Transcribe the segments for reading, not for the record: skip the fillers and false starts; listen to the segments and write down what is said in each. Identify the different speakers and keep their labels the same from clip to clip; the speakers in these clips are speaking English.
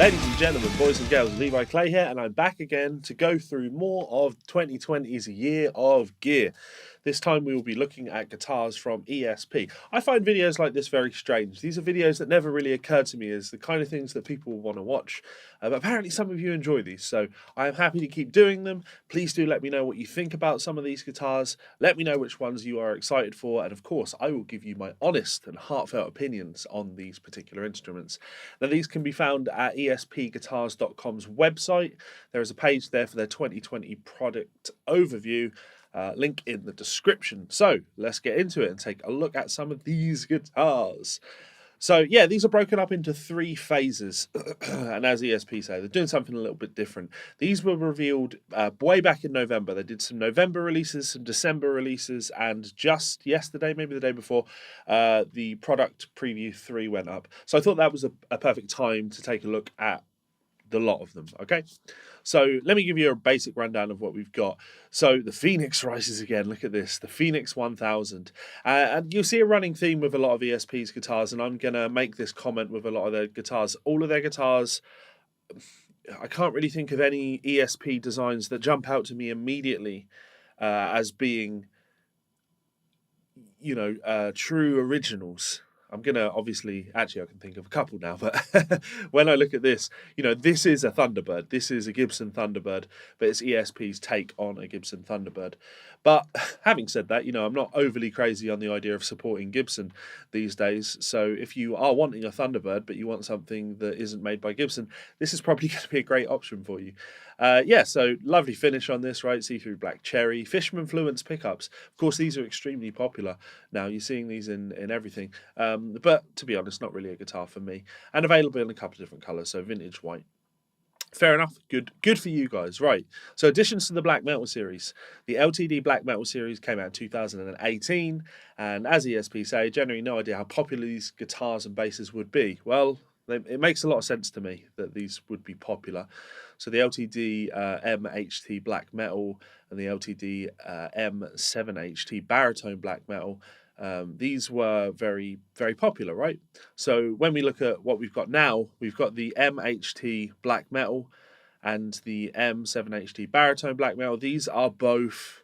Speaker 1: Ladies and gentlemen, boys and girls, Levi Clay here, and I'm back again to go through more of 2020's Year of Gear. This time we will be looking at guitars from ESP. I find videos like this very strange. These are videos that never really occurred to me as the kind of things that people want to watch. But apparently some of you enjoy these, so I am happy to keep doing them. Please do let me know what you think about some of these guitars. Let me know which ones you are excited for, and of course I will give you my honest and heartfelt opinions on these particular instruments. Now these can be found at espguitars.com's website. There is a page there for their 2020 product overview. Link in the description. So let's get into it and take a look at some of these guitars. So yeah, these are broken up into three phases, and as ESP say, they're doing something a little bit different. These were revealed way back in November. They did some November releases, some December releases, and just yesterday, maybe the day before, the product preview 3 went up. So I thought that was a perfect time to take a look at the lot of them. Okay, so let me give you a basic rundown of what we've got. So the Phoenix rises again. Look at this, the Phoenix 1000, and you'll see a running theme with a lot of ESP's guitars, and I'm gonna make this comment with a lot of their guitars. All of their guitars, I can't really think of any ESP designs that jump out to me immediately as being, true originals. I'm going to obviously, actually I can think of a couple now, but when I look at this, this is a Thunderbird. This is a Gibson Thunderbird, but it's ESP's take on a Gibson Thunderbird. But having said that, I'm not overly crazy on the idea of supporting Gibson these days. So if you are wanting a Thunderbird, but you want something that isn't made by Gibson, this is probably going to be a great option for you. So lovely finish on this, right? See-through black cherry, Fisherman Fluence pickups. Of course, these are extremely popular now. You're seeing these in everything. But to be honest, not really a guitar for me. And available in a couple of different colours, so vintage white. Fair enough. Good for you guys. Right. So additions to the Black Metal series. The LTD Black Metal series came out in 2018, and as ESP say, generally no idea how popular these guitars and basses would be. Well, it makes a lot of sense to me that these would be popular. So the LTD M-HT Black Metal and the LTD M7HT Baritone Black Metal, these were very, very popular, right? So when we look at what we've got now, we've got the M-HT Black Metal and the M7HT Baritone Black Metal. These are both,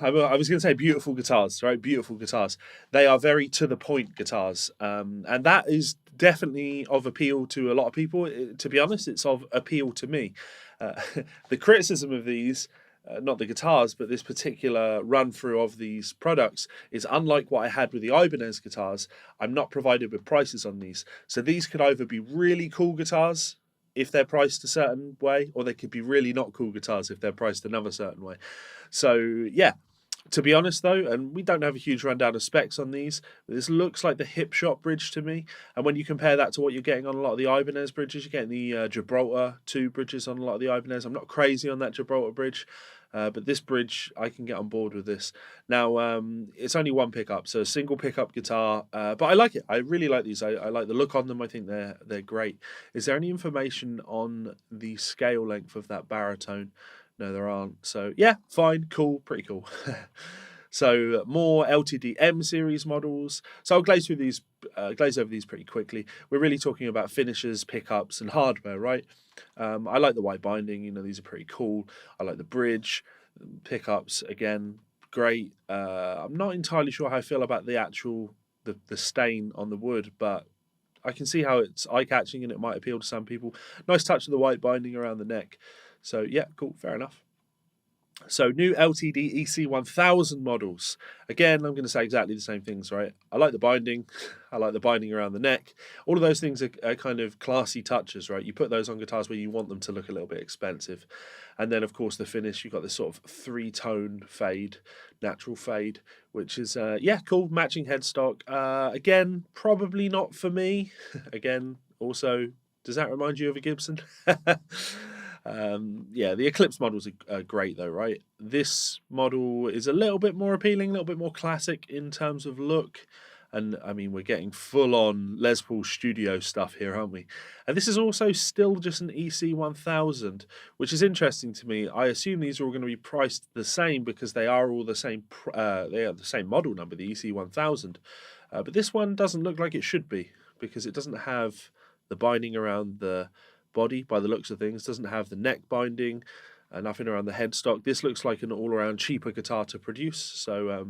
Speaker 1: I was going to say beautiful guitars, right? Beautiful guitars. They are very to the point guitars, and that is definitely of appeal to a lot of people. To be honest, it's of appeal to me. The criticism of these, not the guitars, but this particular run through of these products is unlike what I had with the Ibanez guitars. I'm not provided with prices on these. So these could either be really cool guitars if they're priced a certain way, or they could be really not cool guitars if they're priced another certain way. So yeah, to be honest though, and we don't have a huge rundown of specs on these, this looks like the hip shot bridge to me. And when you compare that to what you're getting on a lot of the Ibanez bridges, you're getting the Gibraltar 2 bridges on a lot of the Ibanez. I'm not crazy on that Gibraltar bridge, but this bridge, I can get on board with this. Now, it's only one pickup, so a single pickup guitar, but I like it. I really like these. I like the look on them. I think they're great. Is there any information on the scale length of that baritone? No, there aren't. So yeah, fine, cool, pretty cool. So more LTD M series models. So I'll glaze over these pretty quickly. We're really talking about finishes, pickups, and hardware, right? I like the white binding. These are pretty cool. I like the bridge, pickups again, great. I'm not entirely sure how I feel about the actual the stain on the wood, but I can see how it's eye-catching and it might appeal to some people. Nice touch of the white binding around the neck. So yeah, cool, fair enough. So new LTD EC1000 models. Again, I'm going to say exactly the same things, right? I like the binding. I like the binding around the neck. All of those things are kind of classy touches, right? You put those on guitars where you want them to look a little bit expensive. And then, of course, the finish, you've got this sort of 3-tone fade, natural fade, which is, yeah, cool, matching headstock. Again, probably not for me. Again, also, does that remind you of a Gibson? Yeah, the Eclipse models are great though, right? This model is a little bit more appealing, a little bit more classic in terms of look. And I mean, we're getting full on Les Paul studio stuff here, aren't we? And this is also still just an EC1000, which is interesting to me. I assume these are all going to be priced the same because they are all the same. They are the same model number, the EC1000. But this one doesn't look like it should be because it doesn't have the binding around the body by the looks of things. Doesn't have the neck binding, nothing around the headstock. This looks like an all-around cheaper guitar to produce, so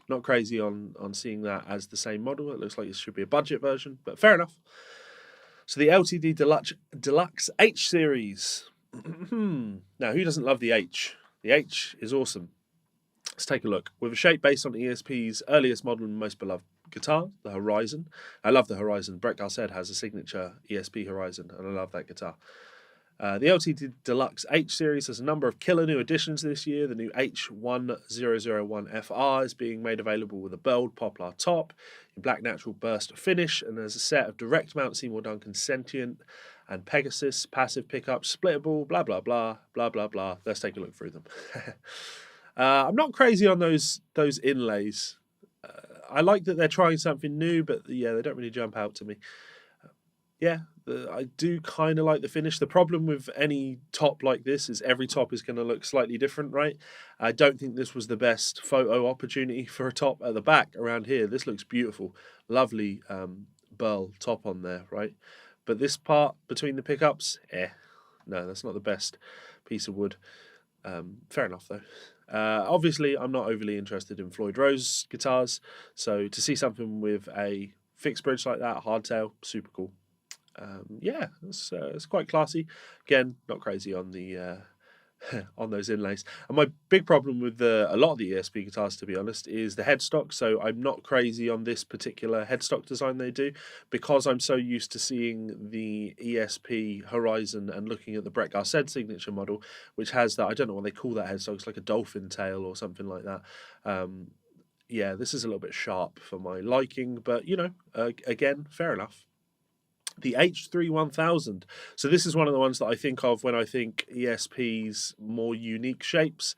Speaker 1: not crazy on seeing that as the same model. It looks like it should be a budget version, but fair enough. So the LTD Deluxe H series. Now, who doesn't love the H? The H is awesome. Let's take a look. With a shape based on ESP's earliest model and most beloved guitar, the Horizon. I love the Horizon. Brett Garcet has a signature ESP Horizon, and I love that guitar. The LTD Deluxe H series has a number of killer new additions this year. The new H1001FR is being made available with a belled poplar top in black natural burst finish, and there's a set of direct mount Seymour Duncan Sentient and Pegasus passive pickups, splittable, blah blah blah blah blah blah. Let's take a look through them. I'm not crazy on those inlays. I like that they're trying something new, but yeah, they don't really jump out to me. I do kind of like the finish. The problem with any top like this is every top is going to look slightly different, right? I don't think this was the best photo opportunity for a top at the back around here. This looks beautiful. Lovely burl top on there, right? But this part between the pickups, no, that's not the best piece of wood. Fair enough, though. Obviously, I'm not overly interested in Floyd Rose guitars, so to see something with a fixed bridge like that, hardtail, super cool. It's quite classy. Again, not crazy on the on those inlays. And my big problem with a lot of the ESP guitars, to be honest, is the headstock. So I'm not crazy on this particular headstock design they do, because I'm so used to seeing the ESP Horizon and looking at the Brett Garcet signature model, which has that, I don't know what they call that headstock, it's like a dolphin tail or something like that. This is a little bit sharp for my liking, but again, fair enough. The H31000. So this is one of the ones that I think of when I think ESP's more unique shapes.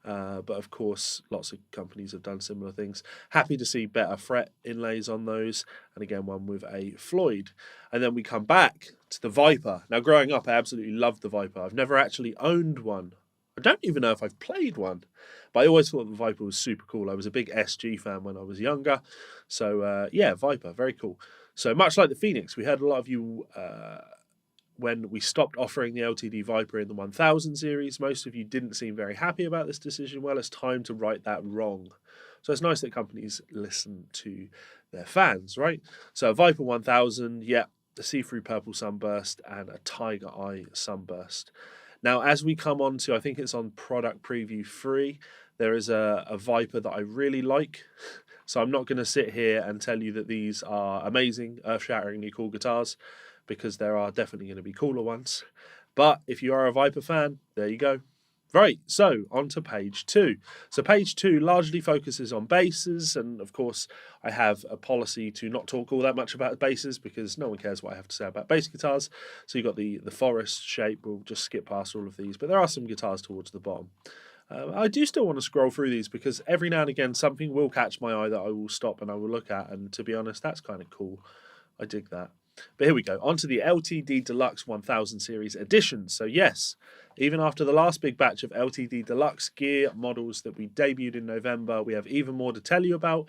Speaker 1: But of course, lots of companies have done similar things. Happy to see better fret inlays on those. And again, one with a Floyd. And then we come back to the Viper. Now, growing up, I absolutely loved the Viper. I've never actually owned one. I don't even know if I've played one. But I always thought the Viper was super cool. I was a big SG fan when I was younger. So, Viper, very cool. So much like the Phoenix, we heard a lot of you when we stopped offering the LTD Viper in the 1000 series. Most of you didn't seem very happy about this decision. Well, it's time to right that wrong. So it's nice that companies listen to their fans, right? So a Viper 1000, a see-through purple sunburst and a tiger eye sunburst. Now, as we come on to, I think it's on product preview 3, there is a Viper that I really like. So I'm not going to sit here and tell you that these are amazing, earth-shatteringly cool guitars, because there are definitely going to be cooler ones. But if you are a Viper fan, there you go. Right, so on to page 2. So page 2 largely focuses on basses, and of course I have a policy to not talk all that much about basses because no one cares what I have to say about bass guitars. So you've got the forest shape, we'll just skip past all of these, but there are some guitars towards the bottom. I do still want to scroll through these because every now and again something will catch my eye that I will stop and I will look at, and to be honest, that's kind of cool. I dig that. But here we go, on to the LTD Deluxe 1000 series editions. So yes, even after the last big batch of LTD Deluxe gear models that we debuted in November, we have even more to tell you about.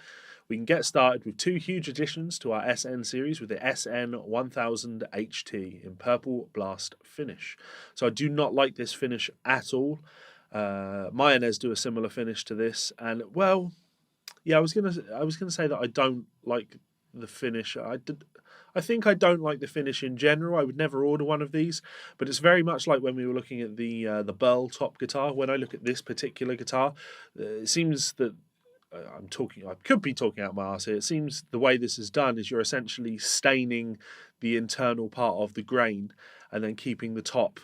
Speaker 1: We can get started with 2 huge additions to our SN series with the SN 1000 HT in purple blast finish. So I do not like this finish at all. Mayonnaise do a similar finish to this, and well, I was gonna say that I don't like the finish. I think I don't like the finish in general. I would never order one of these, but it's very much like when we were looking at the Burl top guitar. When I look at this particular guitar, it seems that I could be talking out my arse here. It seems the way this is done is you're essentially staining the internal part of the grain and then keeping the top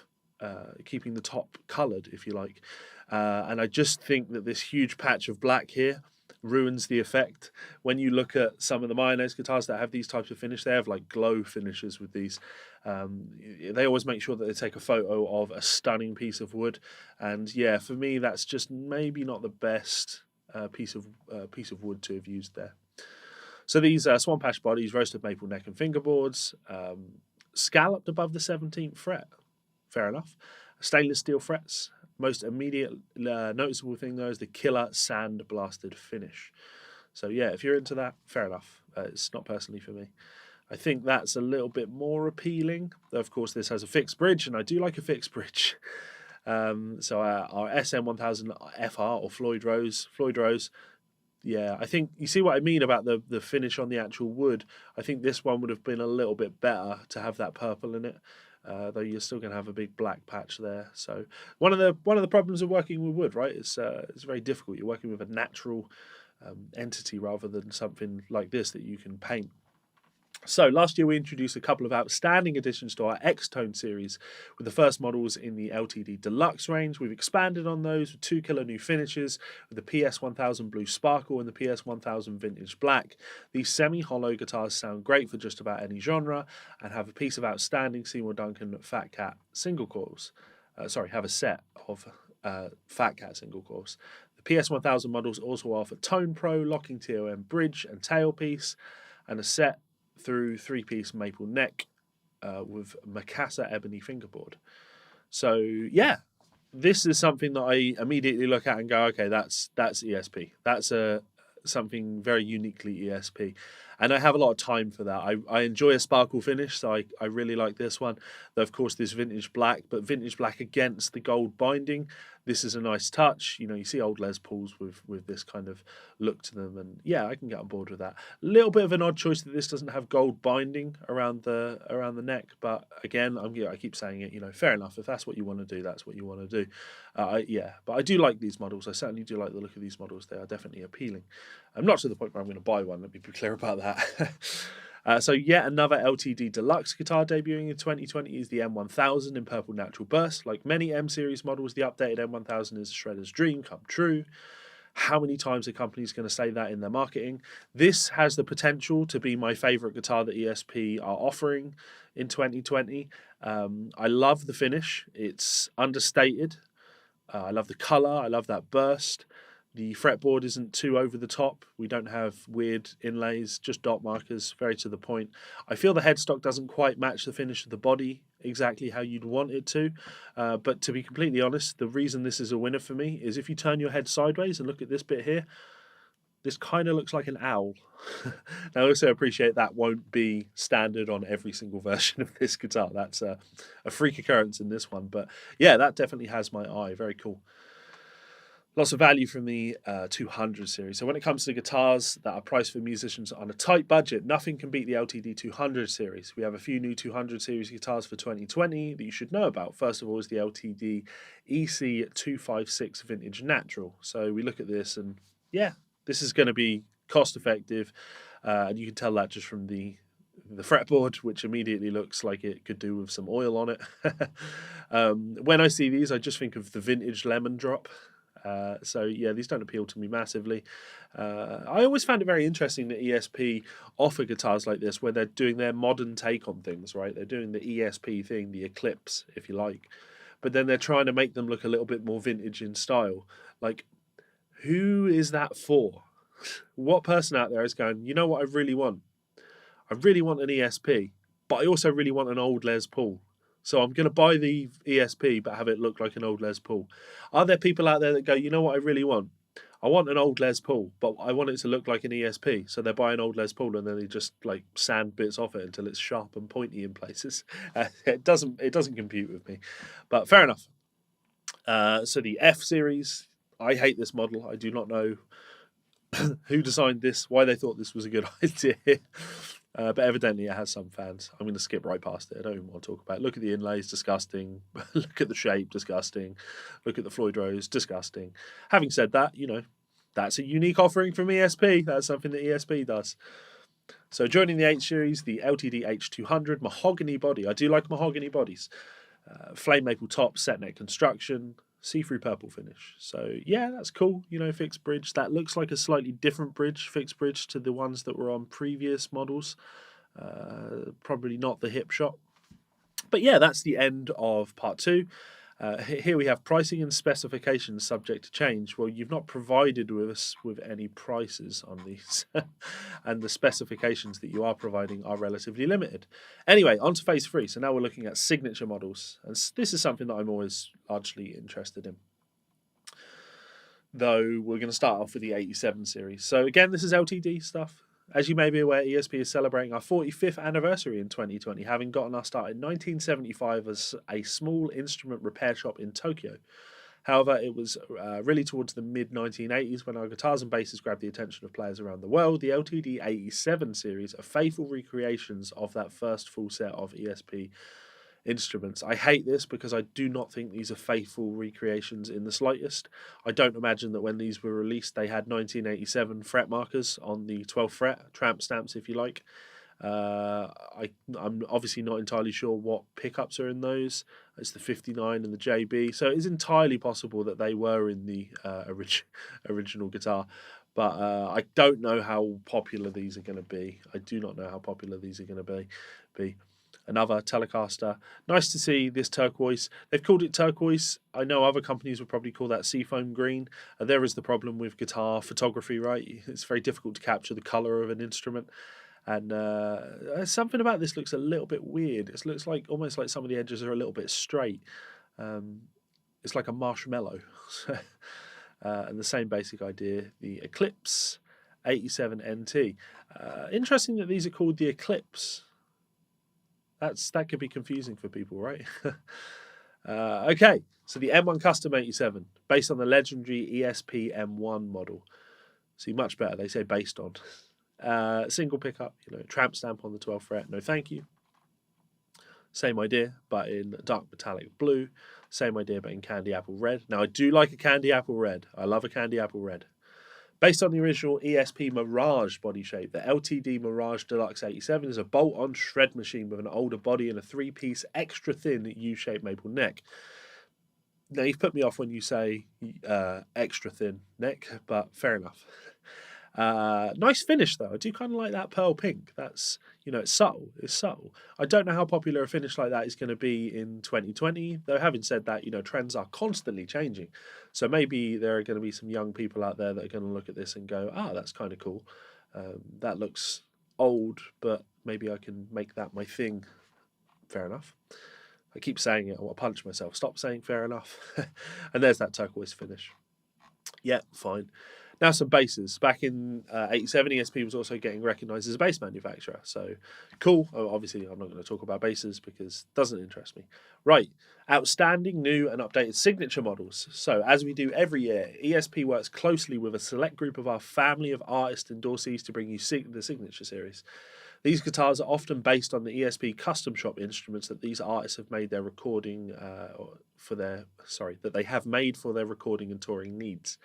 Speaker 1: coloured, if you like. And I just think that this huge patch of black here ruins the effect. When you look at some of the Mayonnaise guitars that have these types of finish, they have like glow finishes with these. They always make sure that they take a photo of a stunning piece of wood, and for me that's just maybe not the best piece of wood to have used there. So these Swamp Ash bodies, roasted maple neck and fingerboards, scalloped above the 17th fret. Fair enough. Stainless steel frets. Most immediate noticeable thing though is the killer sand blasted finish. So if you're into that, fair enough. It's not personally for me. I think that's a little bit more appealing. Though, of course, this has a fixed bridge, and I do like a fixed bridge. So our SM1000 FR or Floyd Rose, yeah, I think you see what I mean about the finish on the actual wood. I think this one would have been a little bit better to have that purple in it, though you're still going to have a big black patch there. So one of the problems of working with wood, right? It's very difficult. You're working with a natural entity rather than something like this that you can paint. So last year we introduced a couple of outstanding additions to our X-Tone series with the first models in the LTD Deluxe range. We've expanded on those with 2 killer new finishes with the PS1000 Blue Sparkle and the PS1000 Vintage Black. These semi-hollow guitars sound great for just about any genre and have a piece of outstanding Seymour Duncan Fat Cat single coils. Have a set of Fat Cat single coils. The PS1000 models also offer Tone Pro, locking TOM bridge and tailpiece, and a set through 3-piece maple neck with Mikasa ebony fingerboard. So yeah, this is something that I immediately look at and go, okay, that's ESP. That's something very uniquely ESP. And I have a lot of time for that. I enjoy a sparkle finish, so I really like this one. Though, of course, this vintage black, but vintage black against the gold binding. This is a nice touch. You know, you see old Les Pauls with this kind of look to them, and yeah, I can get on board with that. A little bit of an odd choice that this doesn't have gold binding around the neck, but again, I keep saying it. You know, fair enough. If that's what you want to do, that's what you want to do. But I do like these models. I certainly do like the look of these models. They are definitely appealing. I'm not to the point where I'm going to buy one. Let me be clear about that. So yet another LTD Deluxe guitar debuting in 2020 is the M1000 in Purple Natural Burst. Like many M-Series models, the updated M1000 is a shredder's dream come true. How many times are companies going to say that in their marketing? This has the potential to be my favourite guitar that ESP are offering in 2020. I love the finish. It's understated. I love the colour. I love that burst. The fretboard isn't too over the top. We don't have weird inlays, just dot markers, very to the point. I feel the headstock doesn't quite match the finish of the body exactly how you'd want it to. But to be completely honest, the reason this is a winner for me is if you turn your head sideways and look at this bit here, this kind of looks like an owl. Now, I also appreciate that won't be standard on every single version of this guitar. That's a freak occurrence in this one. But yeah, that definitely has my eye. Very cool. Lots of value from the 200 series. So when it comes to guitars that are priced for musicians on a tight budget, nothing can beat the LTD 200 series. We have a few new 200 series guitars for 2020 that you should know about. First of all is the LTD EC256 Vintage Natural. So we look at this and yeah, this is going to be cost effective. And you can tell that just from the fretboard, which immediately looks like it could do with some oil on it. When I see these, I just think of the vintage lemon drop. So yeah, these don't appeal to me massively. I always found it very interesting that ESP offer guitars like this where they're doing their modern take on things, right? They're doing the ESP thing, the Eclipse, if you like. But then they're trying to make them look a little bit more vintage in style. Like, who is that for? What person out there is going, you know what I really want? I really want an ESP, but I also really want an old Les Paul. So I'm going to buy the ESP, but have it look like an old Les Paul. Are there people out there that go, you know what I really want? I want an old Les Paul, but I want it to look like an ESP. So they buy an old Les Paul and then they just like sand bits off it until it's sharp and pointy in places. It doesn't compute with me, but fair enough. So the F series, I hate this model. I do not know who designed this, why they thought this was a good idea. But evidently it has some fans. I'm going to skip right past it. I don't even want to talk about it. Look at the inlays, disgusting. Look at the shape, disgusting. Look at the Floyd Rose, disgusting. Having said that, you know, that's a unique offering from ESP. That's something that ESP does. So joining the H series, the LTD H200 mahogany body. I do like mahogany bodies. Flame maple top, set neck construction, see-through purple finish. So yeah, that's cool. You know, fixed bridge. That looks like a slightly different bridge, fixed bridge to the ones that were on previous models. Probably not the hip shot. But yeah, that's the end of part 2. Here we have pricing and specifications subject to change. Well, you've not provided us with any prices on these, and the specifications that you are providing are relatively limited. Anyway, on to phase 3. So now we're looking at signature models, and this is something that I'm always largely interested in. Though we're going to start off with the 87 series. So again, this is LTD stuff. As you may be aware, ESP is celebrating our 45th anniversary in 2020, having gotten our start in 1975 as a small instrument repair shop in Tokyo. However, it was really towards the mid-1980s when our guitars and basses grabbed the attention of players around the world. The LTD 87 series are faithful recreations of that first full set of ESP instruments. I hate this because I do not think these are faithful recreations in the slightest. I don't imagine that when these were released they had 1987 fret markers on the 12th fret, tramp stamps if you like. I'm obviously not entirely sure what pickups are in those. It's the 59 and the JB, so it is entirely possible that they were in the original guitar. But I don't know how popular these are going to be. I do not know how popular these are going to be. Another Telecaster. Nice to see this turquoise. They've called it turquoise. I know other companies would probably call that seafoam green. There is the problem with guitar photography, right? It's very difficult to capture the colour of an instrument. And something about this looks a little bit weird. It looks like almost like some of the edges are a little bit straight. It's like a marshmallow. And the same basic idea. The Eclipse 87 NT. Interesting that these are called the Eclipse. That could be confusing for people, right? Okay, so the M1 Custom 87, based on the legendary ESP M1 model. See, much better. They say based on. Single pickup, tramp stamp on the 12th fret. No, thank you. Same idea, but in dark metallic blue. Same idea, but in candy apple red. Now, I do like a candy apple red. I love a candy apple red. Based on the original ESP Mirage body shape, the LTD Mirage Deluxe 87 is a bolt-on shred machine with an older body and a three-piece extra thin U-shaped maple neck. Now, you've put me off when you say extra thin neck, but fair enough. Nice finish, though. I do kind of like that pearl pink. That's, it's subtle. It's subtle. I don't know how popular a finish like that is going to be in 2020, though having said that, trends are constantly changing. So maybe there are going to be some young people out there that are going to look at this and go, that's kind of cool. That looks old, but maybe I can make that my thing. Fair enough. I keep saying it. I want to punch myself. Stop saying fair enough. And there's that turquoise finish. Yeah, fine. Now some basses. Back in 87, ESP was also getting recognised as a bass manufacturer. So cool. Obviously, I'm not going to talk about basses because it doesn't interest me. Right. Outstanding new and updated signature models. So as we do every year, ESP works closely with a select group of our family of artist endorsees to bring you the signature series. These guitars are often based on the ESP custom shop instruments that these artists have made their recording that they have made for their recording and touring needs.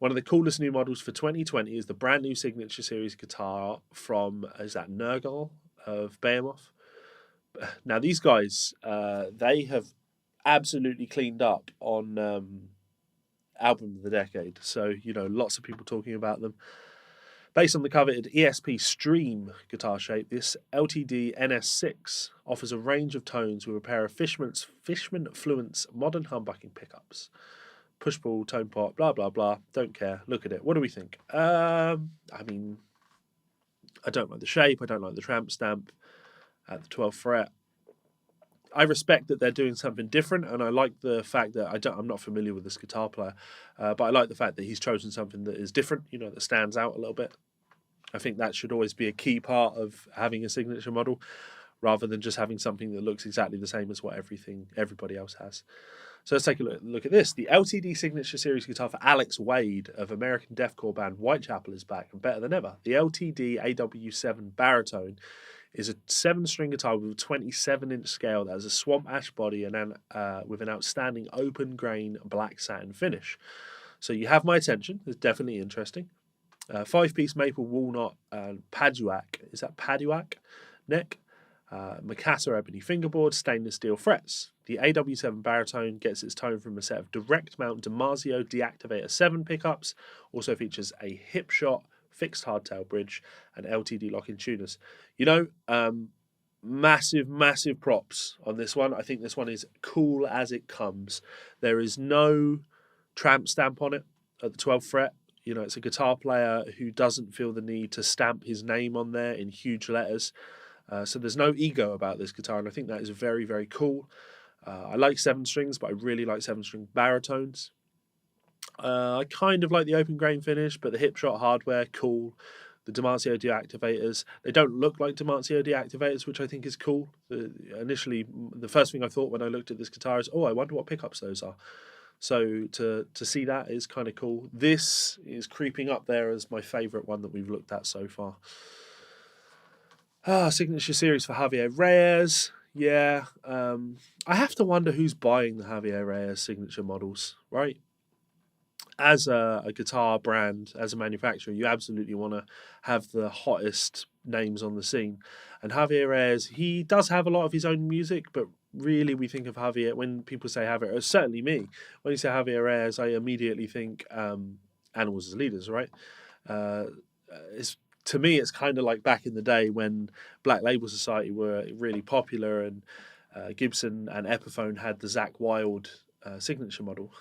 Speaker 1: One of the coolest new models for 2020 is the brand new Signature Series guitar from, Nergal of Behemoth? Now, these guys, they have absolutely cleaned up on Album of the Decade. So, lots of people talking about them. Based on the coveted ESP Stream guitar shape, this LTD NS6 offers a range of tones with a pair of Fishman Fluence modern humbucking pickups. Push pull, tone pot, blah blah blah. Don't care. Look at it. What do we think? I don't like the shape. I don't like the tramp stamp at the 12th fret. I respect that they're doing something different, and I like the fact that I'm not familiar with this guitar player, but I like the fact that he's chosen something that is different. That stands out a little bit. I think that should always be a key part of having a signature model, rather than just having something that looks exactly the same as what everybody else has. So let's take a look at this. The LTD Signature Series guitar for Alex Wade of American deathcore band Whitechapel is back and better than ever. The LTD AW7 Baritone is a 7-string guitar with a 27-inch scale that has a swamp ash body and with an outstanding open grain black satin finish. So you have my attention. It's definitely interesting. 5-piece maple walnut and paduac. Is that paduac? Neck. Mikasa ebony fingerboard, stainless steel frets. The AW7 Baritone gets its tone from a set of direct mount DiMarzio Deactivator 7 pickups. Also features a hip shot, fixed hardtail bridge, and LTD lock-in tuners. Massive props on this one. I think this one is cool as it comes. There is no tramp stamp on it at the 12th fret. It's a guitar player who doesn't feel the need to stamp his name on there in huge letters. So there's no ego about this guitar, and I think that is very, very cool. I like 7 strings, but I really like 7-string baritones. I kind of like the open grain finish, but the hip shot hardware, cool. the Damasio deactivators. They don't look like Damasio deactivators, which I think is cool. Initially, the first thing I thought when I looked at this guitar is, oh, I wonder what pickups those are. So to see that is kind of cool. This is creeping up there as my favourite one that we've looked at so far. Signature series for Javier Reyes. Yeah. I have to wonder who's buying the Javier Reyes signature models, right? As a guitar brand, as a manufacturer, you absolutely want to have the hottest names on the scene. And Javier Reyes, he does have a lot of his own music, but really we think of Javier, when people say Javier, certainly me, when you say Javier Reyes, I immediately think Animals as Leaders, right? To me, it's kind of like back in the day when Black Label Society were really popular, and Gibson and Epiphone had the Zakk Wylde signature model.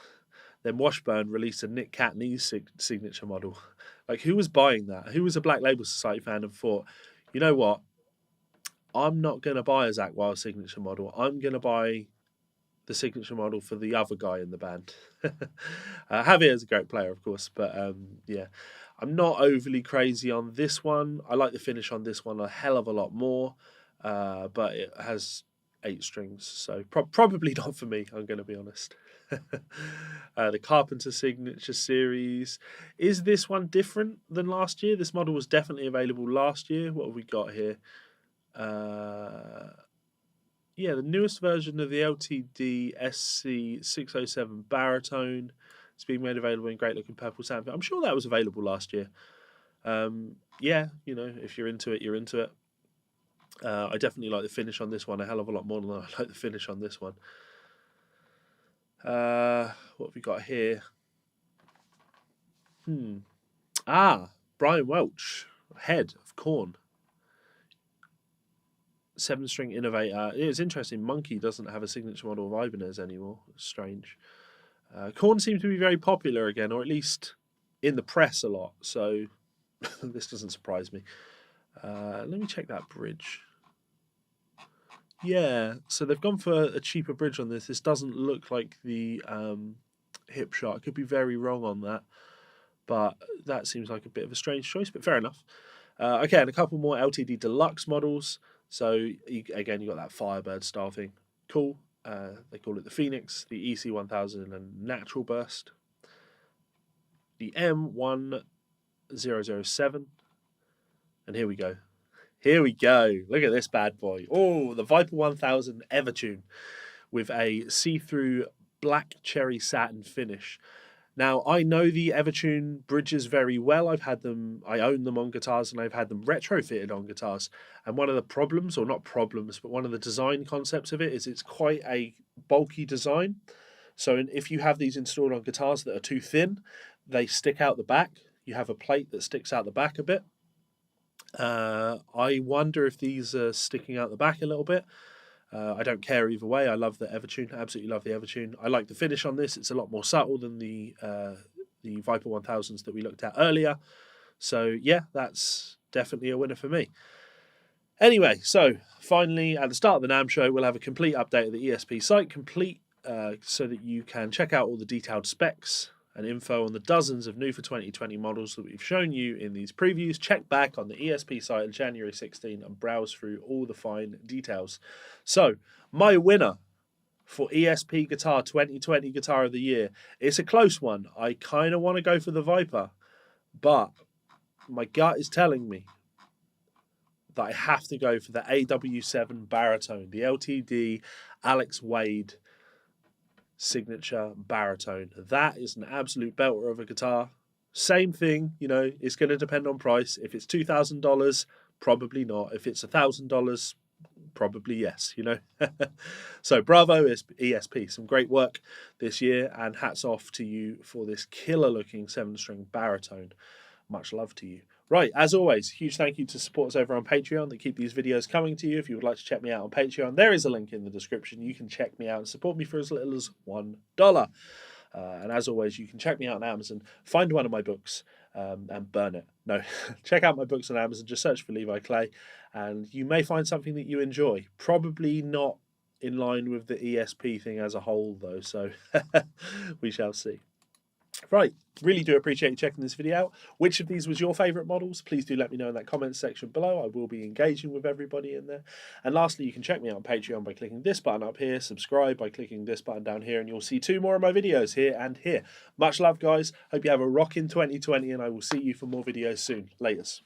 Speaker 1: Then Washburn released a Nick Catney's signature model. Like, who was buying that? Who was a Black Label Society fan and thought, you know what? I'm not going to buy a Zakk Wylde signature model. I'm going to buy the signature model for the other guy in the band. Javier is a great player, of course, but yeah. I'm not overly crazy on this one. I like the finish on this one a hell of a lot more, but it has 8 strings, so probably not for me, I'm going to be honest. The Carpenter Signature Series. Is this one different than last year? This model was definitely available last year. What have we got here? Yeah, the newest version of the LTD SC607 Baritone. It's being made available in great looking purple sand. I'm sure that was available last year. Yeah, you know, if you're into it, you're into it. I definitely like the finish on this one a hell of a lot more than I like the finish on this one. What have we got here? Brian Welch, head of Korn. 7-string innovator. It's interesting, Monkey doesn't have a signature model of Ibanez anymore. It's strange. Korn seems to be very popular again, or at least in the press a lot, so this doesn't surprise me. Let me check that bridge. Yeah, so they've gone for a cheaper bridge on this. This doesn't look like the hip shot. I could be very wrong on that, but that seems like a bit of a strange choice, but fair enough. Okay, and a couple more LTD Deluxe models. So, again, you got that Firebird style thing. Cool. They call it the Phoenix, the EC1000 and Natural Burst, the M1007, and here we go. Here we go. Look at this bad boy. Oh, the Viper 1000 Evertune with a see-through black cherry satin finish. Now, I know the Evertune bridges very well. I own them on guitars, and I've had them retrofitted on guitars. And one of the problems, or not problems, but one of the design concepts of it is it's quite a bulky design. So if you have these installed on guitars that are too thin, they stick out the back. You have a plate that sticks out the back a bit. I wonder if these are sticking out the back a little bit. I don't care either way. I love the Evertune. Absolutely love the Evertune. I like the finish on this. It's a lot more subtle than the Viper 1000s that we looked at earlier. So yeah, that's definitely a winner for me. Anyway, so finally at the start of the NAMM show, we'll have a complete update of the ESP site, complete so that you can check out all the detailed specs and info on the dozens of new for 2020 models that we've shown you in these previews. Check back on the ESP site on January 16 and browse through all the fine details. So, my winner for ESP Guitar 2020 Guitar of the Year. It's a close one. I kind of want to go for the Viper, but my gut is telling me that I have to go for the AW7 Baritone, the LTD Alex Wade signature Baritone. That is an absolute belter of a guitar. Same thing, you know, it's going to depend on price. If it's $2,000, probably not. If it's $1,000, probably yes, you know. So bravo ESP, some great work this year, and hats off to you for this killer looking 7-string Baritone. Much love to you. Right, as always, huge thank you to supporters over on Patreon that keep these videos coming to you. If you would like to check me out on Patreon, there is a link in the description. You can check me out and support me for as little as $1. And as always, you can check me out on Amazon, find one of my books and burn it. No, check out my books on Amazon, just search for Levi Clay, and you may find something that you enjoy. Probably not in line with the ESP thing as a whole, though, so we shall see. Right, really do appreciate you checking this video out. Which of these was your favourite models? Please do let me know in that comments section below. I will be engaging with everybody in there. And lastly, you can check me out on Patreon by clicking this button up here, subscribe by clicking this button down here, and you'll see 2 more of my videos here and here. Much love, guys. Hope you have a rocking 2020, and I will see you for more videos soon. Laters.